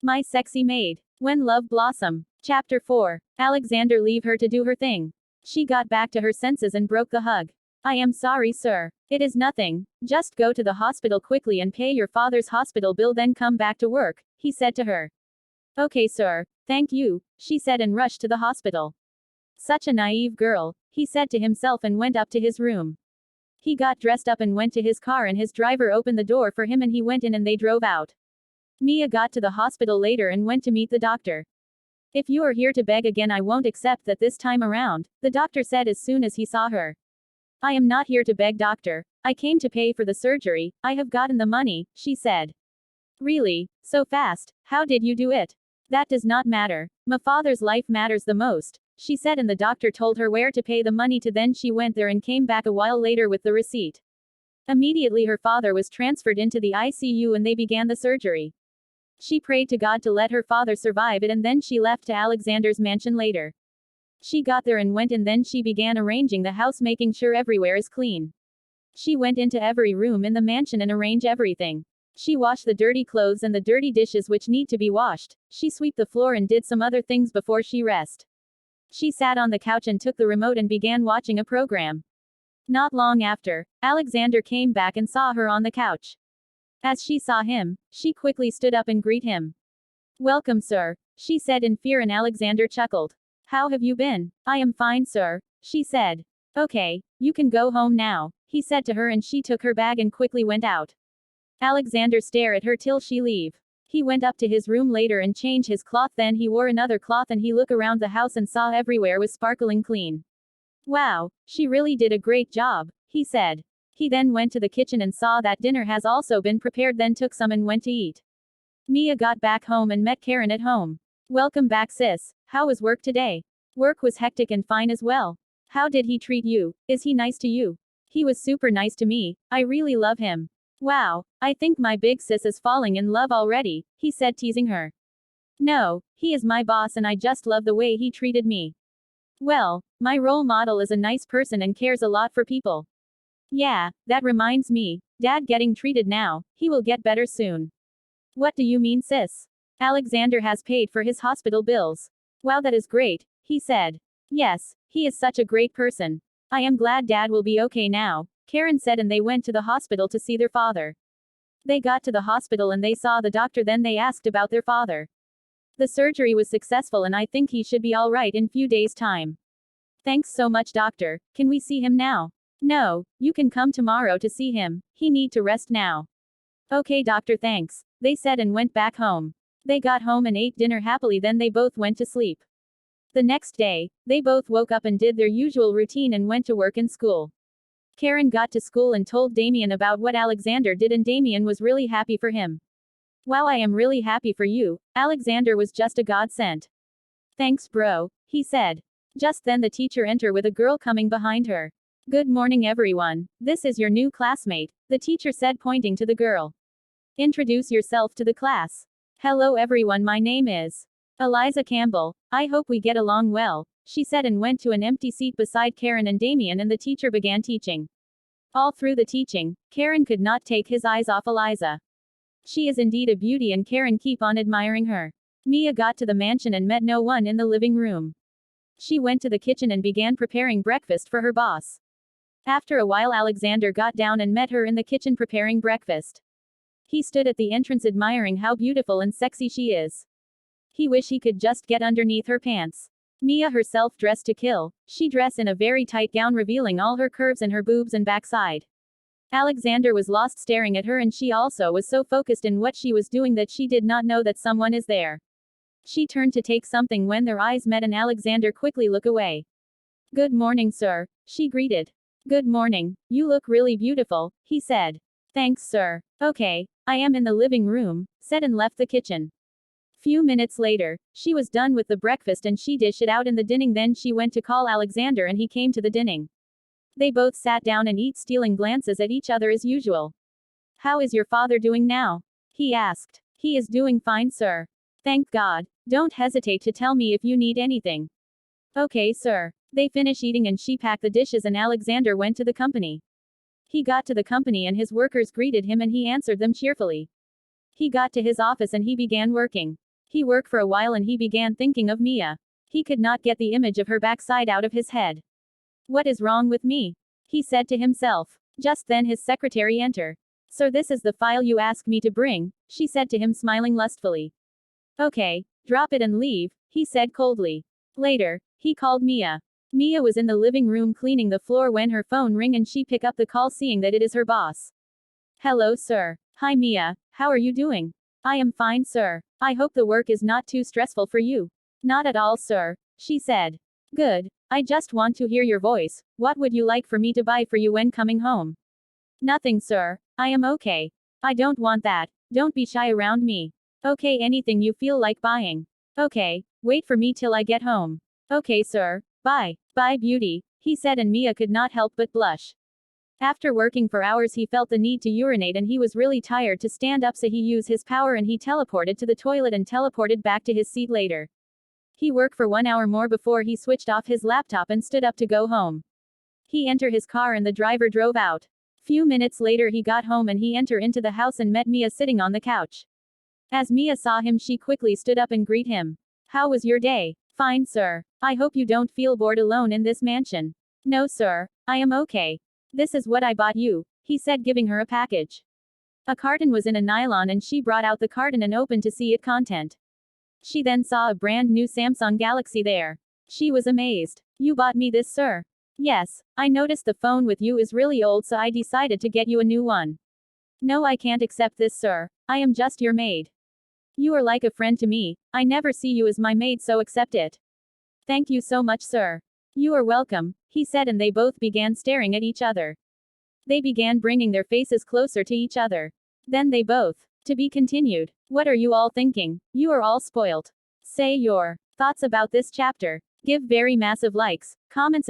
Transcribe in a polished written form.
My sexy maid. When love blossom. Chapter 4. Alexander leave her to do her thing. She got back to her senses and broke the hug. I am sorry, sir. It is nothing. Just go to the hospital quickly and pay your father's hospital bill, then come back to work, he said to her. Okay, sir. Thank you, she said and rushed to the hospital. Such a naive girl, he said to himself and went up to his room. He got dressed up and went to his car, and his driver opened the door for him and he went in and they drove out. Mia got to the hospital later and went to meet the doctor. If you are here to beg again, I won't accept that this time around, the doctor said as soon as he saw her. I am not here to beg, doctor. I came to pay for the surgery. I have gotten the money, she said. Really? So fast? How did you do it? That does not matter. My father's life matters the most, she said, and the doctor told her where to pay the money to. Then she went there and came back a while later with the receipt. Immediately her father was transferred into the ICU and they began the surgery. She prayed to God to let her father survive it, and then she left to Alexander's mansion later. She got there and went, and then she began arranging the house, making sure everywhere is clean. She went into every room in the mansion and arranged everything. She washed the dirty clothes and the dirty dishes which need to be washed. She swept the floor and did some other things before she rest. She sat on the couch and took the remote and began watching a program. Not long after, Alexander came back and saw her on the couch. As she saw him, she quickly stood up and greeted him. Welcome, sir, she said in fear, and Alexander chuckled. How have you been? I am fine, sir, she said. Okay, you can go home now, he said to her, and she took her bag and quickly went out. Alexander stared at her till she leave. He went up to his room later and changed his cloth, then he wore another cloth and he looked around the house and saw everywhere was sparkling clean. Wow, she really did a great job, he said. He then went to the kitchen and saw that dinner has also been prepared, then took some and went to eat. Mia got back home and met Karen at home. Welcome back, sis. How was work today? Work was hectic and fine as well. How did he treat you? Is he nice to you? He was super nice to me. I really love him. Wow, I think my big sis is falling in love already, he said, teasing her. No, he is my boss and I just love the way he treated me. Well, my role model is a nice person and cares a lot for people. Yeah, that reminds me, Dad getting treated now, he will get better soon. What do you mean, sis? Alexander has paid for his hospital bills. Wow, that is great, he said. Yes, he is such a great person. I am glad Dad will be okay now, Karen said, and they went to the hospital to see their father. They got to the hospital and they saw the doctor, then they asked about their father. The surgery was successful and I think he should be alright in few days' time. Thanks so much, doctor. Can we see him now? No, you can come tomorrow to see him. He need to rest now. Okay, doctor, thanks, they said and went back home. They got home and ate dinner happily, then they both went to sleep. The next day, they both woke up and did their usual routine and went to work and school. Karen got to school and told Damien about what Alexander did, and Damien was really happy for him. Wow, I am really happy for you. Alexander was just a godsend. Thanks, bro, he said. Just then the teacher entered with a girl coming behind her. Good morning, everyone. This is your new classmate, the teacher said, pointing to the girl. Introduce yourself to the class. Hello everyone, my name is Eliza Campbell. I hope we get along well, she said, and went to an empty seat beside Karen and Damien, and the teacher began teaching. All through the teaching, Karen could not take his eyes off Eliza. She is indeed a beauty and Karen keep on admiring her. Mia got to the mansion and met no one in the living room. She went to the kitchen and began preparing breakfast for her boss. After a while, Alexander got down and met her in the kitchen preparing breakfast. He stood at the entrance admiring how beautiful and sexy she is. He wished he could just get underneath her pants. Mia herself dressed to kill. She dressed in a very tight gown revealing all her curves and her boobs and backside. Alexander was lost staring at her, and she also was so focused in what she was doing that she did not know that someone is there. She turned to take something when their eyes met and Alexander quickly looked away. Good morning, sir, she greeted. Good morning, you look really beautiful, he said. Thanks, sir. Okay, I am in the living room, said, and left the kitchen. Few minutes later, she was done with the breakfast and she dished it out in the dining. Then she went to call Alexander and he came to the dining. They both sat down and eat, stealing glances at each other as usual. How is your father doing now? He asked. He is doing fine, sir. Thank God. Don't hesitate to tell me if you need anything. Okay, sir. They finished eating and she packed the dishes and Alexander went to the company. He got to the company and his workers greeted him and he answered them cheerfully. He got to his office and he began working. He worked for a while and he began thinking of Mia. He could not get the image of her backside out of his head. What is wrong with me? He said to himself. Just then his secretary entered. So this is the file you asked me to bring, she said to him smiling lustfully. Okay, drop it and leave, he said coldly. Later, he called Mia. Mia was in the living room cleaning the floor when her phone rang and she picked up the call seeing that it is her boss. Hello sir. Hi Mia, how are you doing? I am fine sir. I hope the work is not too stressful for you. Not at all sir, she said. Good. I just want to hear your voice. What would you like for me to buy for you when coming home? Nothing sir. I am okay. I don't want that. Don't be shy around me. Okay, anything you feel like buying. Okay, wait for me till I get home. Okay sir. Bye. Bye beauty, he said and Mia could not help but blush. After working for hours he felt the need to urinate and he was really tired to stand up so he used his power and he teleported to the toilet and teleported back to his seat later. He worked for 1 hour more before he switched off his laptop and stood up to go home. He entered his car and the driver drove out. Few minutes later he got home and he entered into the house and met Mia sitting on the couch. As Mia saw him she quickly stood up and greeted him. How was your day? Fine sir. I hope you don't feel bored alone in this mansion. No sir. I am okay. This is what I bought you, he said giving her a package. A carton was in a nylon and she brought out the carton and opened to see its content. She then saw a brand new Samsung Galaxy there. She was amazed. You bought me this sir? Yes, I noticed the phone with you is really old so I decided to get you a new one. No I can't accept this sir. I am just your maid. You are like a friend to me, I never see you as my maid so accept it. Thank you so much sir. You are welcome, he said and they both began staring at each other. They began bringing their faces closer to each other. Then they both. To be continued. What are you all thinking? You are all spoilt. Say your thoughts about this chapter. Give very massive likes, comments